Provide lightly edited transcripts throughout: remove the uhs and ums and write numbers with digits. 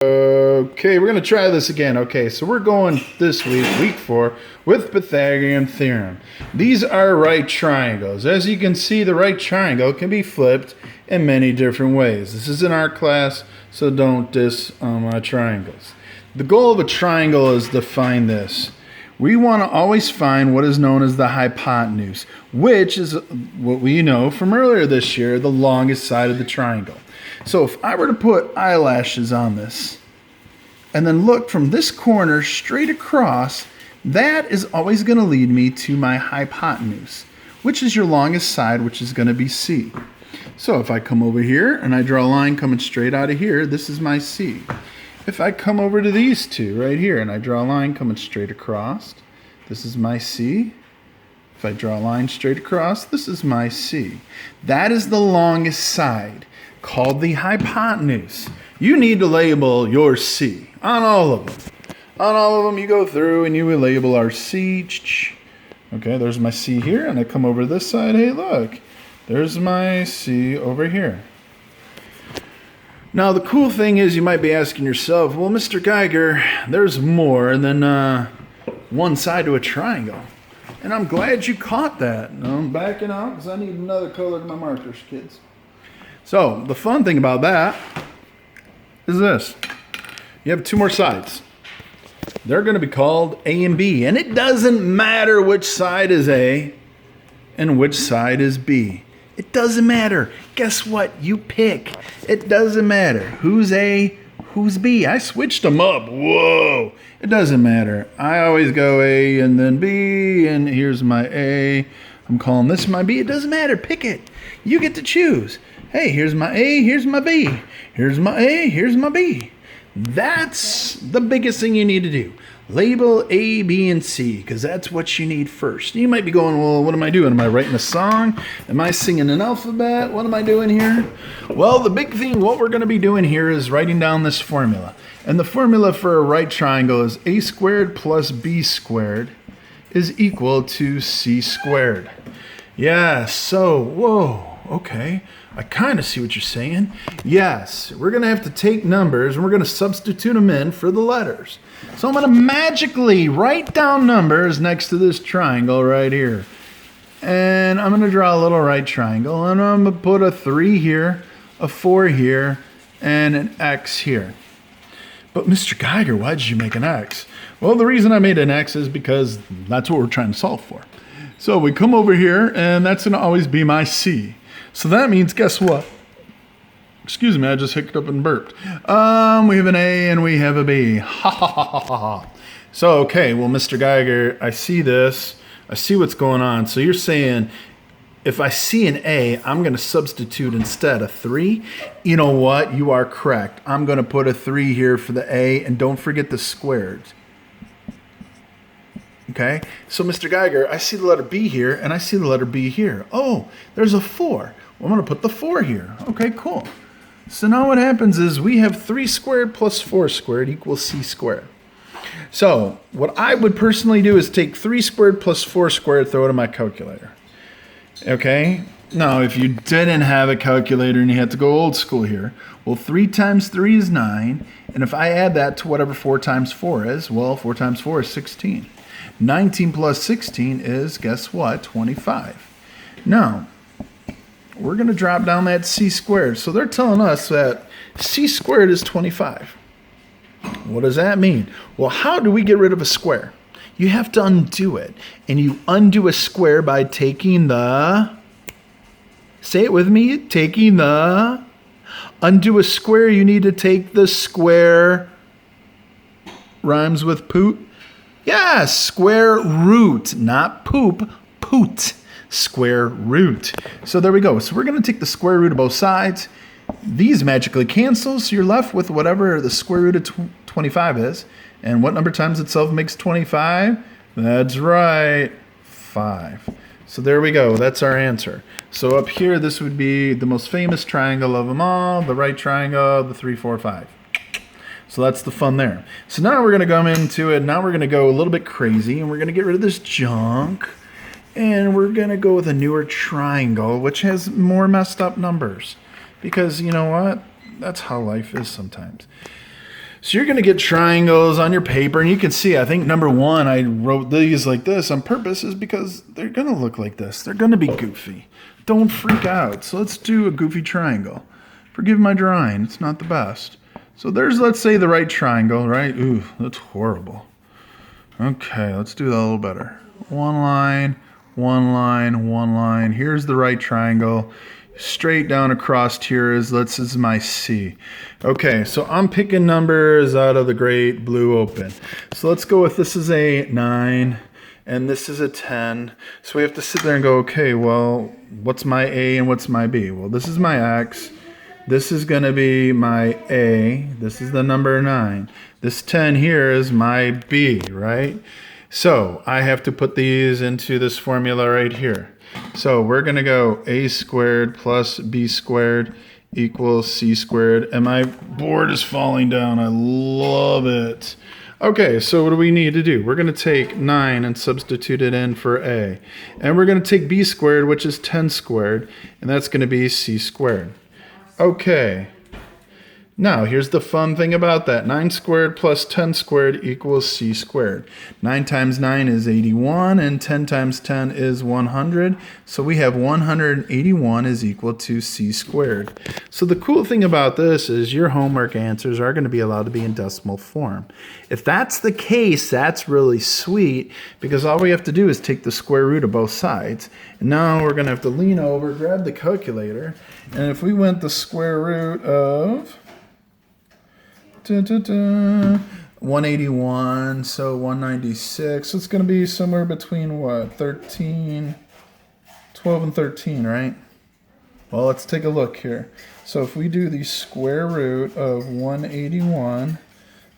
Okay, we're going to try this again. Okay, so we're going this week, week 4, with Pythagorean theorem. These are right triangles. As you can see, the right triangle can be flipped in many different ways. This is in our class, so don't diss my triangles. The goal of a triangle is to find this. We want to always find what is known as the hypotenuse, which is what we know from earlier this year, the longest side of the triangle. So if I were to put eyelashes on this and then look from this corner straight across, that is always going to lead me to my hypotenuse, which is your longest side, which is going to be C. So if I come over here and I draw a line coming straight out of here, this is my C. If I come over to these two right here and I draw a line coming straight across, this is my C. If I draw a line straight across, this is my C. That is the longest side, called the hypotenuse. You need to label your C on all of them. On all of them, you go through and you will label our C. Okay, there's my C here, and I come over to this side. Hey, look, there's my C over here. Now, the cool thing is you might be asking yourself, well, Mr. Geiger, there's more than one side to a triangle. And I'm glad you caught that. I'm backing out because I need another color to my markers, kids. So, the fun thing about that is this. You have two more sides. They're going to be called A and B. And it doesn't matter which side is A and which side is B. It doesn't matter. Guess what? You pick. It doesn't matter. Who's A, who's B. I switched them up. Whoa. It doesn't matter. I always go A and then B, and here's my A. I'm calling this my B. It doesn't matter. Pick it. You get to choose. Hey, here's my A, here's my B. Here's my A, here's my B. That's the biggest thing you need to do. Label A, B, and C, because that's what you need first. You might be going, well, what am I doing? Am I writing a song? Am I singing an alphabet? What am I doing here? Well, the big thing, what we're going to be doing here is writing down this formula. And the formula for a right triangle is A squared plus B squared is equal to C squared. Yeah, so, whoa, okay. I kind of see what you're saying. Yes, we're going to have to take numbers and we're going to substitute them in for the letters. So I'm going to magically write down numbers next to this triangle right here. And I'm going to draw a little right triangle, and I'm going to put a 3 here, a 4 here, and an X here. But Mr. Geiger, why did you make an X? Well, the reason I made an X is because that's what we're trying to solve for. So we come over here, and that's going to always be my C. So that means, guess what? Excuse me, I just hiccuped up and burped. We have an A and we have a B. Ha ha ha ha ha. So, okay, well, Mr. Geiger, I see this. I see what's going on. So you're saying if I see an A, I'm going to substitute instead a 3. You know what? You are correct. I'm going to put a 3 here for the A, and don't forget the squared. Okay, so Mr. Geiger, I see the letter B here, and I see the letter B here. Oh, there's a 4. Well, I'm going to put the 4 here. Okay, cool. So now what happens is we have 3 squared plus 4 squared equals C squared. So what I would personally do is take 3 squared plus 4 squared, throw it in my calculator. Okay, now if you didn't have a calculator and you had to go old school here, well, 3 times 3 is 9, and if I add that to whatever 4 times 4 is, well, 4 times 4 is 16. 19 plus 16 is, guess what, 25. Now, we're going to drop down that C squared. So they're telling us that C squared is 25. What does that mean? Well, how do we get rid of a square? You have to undo it. And you undo a square by taking the, say it with me, taking the, undo a square, you need to take the square, rhymes with poot. Yes, square root, not poop, poot, square root. So there we go. So we're going to take the square root of both sides. These magically cancel, so you're left with whatever the square root of 25 is. And what number times itself makes 25? That's right, 5. So there we go. That's our answer. So up here, this would be the most famous triangle of them all, the right triangle, the 3, 4, 5. So that's the fun there. So now we're going to come into it. Now we're going to go a little bit crazy, and we're going to get rid of this junk. And we're going to go with a newer triangle, which has more messed up numbers. Because you know what? That's how life is sometimes. So you're going to get triangles on your paper, and you can see, I think number 1, I wrote these like this on purpose is because they're going to look like this. They're going to be goofy. Don't freak out. So let's do a goofy triangle. Forgive my drawing. It's not the best. So there's, let's say, the right triangle, right? Ooh, that's horrible. Okay, let's do that a little better. One line, one line, one line. Here's the right triangle. Straight down across here this is my C. Okay, so I'm picking numbers out of the great blue open. So let's go with, this is a 9 and this is a 10. So we have to sit there and go, okay, well, what's my A and what's my B? Well, this is my X. This is going to be my A. This is the number 9. This 10 here is my B, right? So I have to put these into this formula right here. So we're going to go a squared plus b squared equals c squared. And my board is falling down. I love it. Okay, so what do we need to do? We're going to take 9 and substitute it in for a. And we're going to take b squared, which is 10 squared. And that's going to be c squared. Okay. Now, here's the fun thing about that. 9 squared plus 10 squared equals c squared. 9 times 9 is 81, and 10 times 10 is 100. So we have 181 is equal to c squared. So the cool thing about this is your homework answers are going to be allowed to be in decimal form. If that's the case, that's really sweet, because all we have to do is take the square root of both sides. And now we're going to have to lean over, grab the calculator, and if we went the square root of 181, so 196. So it's going to be somewhere between what? 12 and 13, right? Well, let's take a look here. So if we do the square root of 181,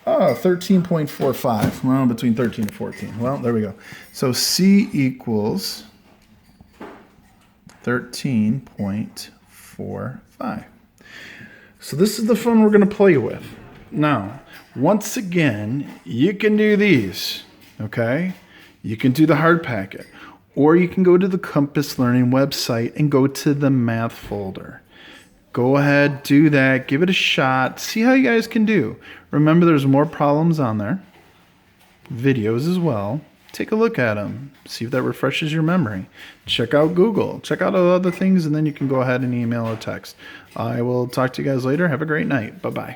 13.45. Well, between 13 and 14. Well, there we go. So C equals 13.45. So this is the fun we're going to play with. Now, once again, you can do these, okay? You can do the hard packet, or you can go to the Compass Learning website and go to the math folder. Go ahead, do that, give it a shot, see how you guys can do. Remember, there's more problems on there, videos as well. Take a look at them, see if that refreshes your memory. Check out Google, check out other things, and then you can go ahead and email or text. I will talk to you guys later. Have a great night. Bye-bye.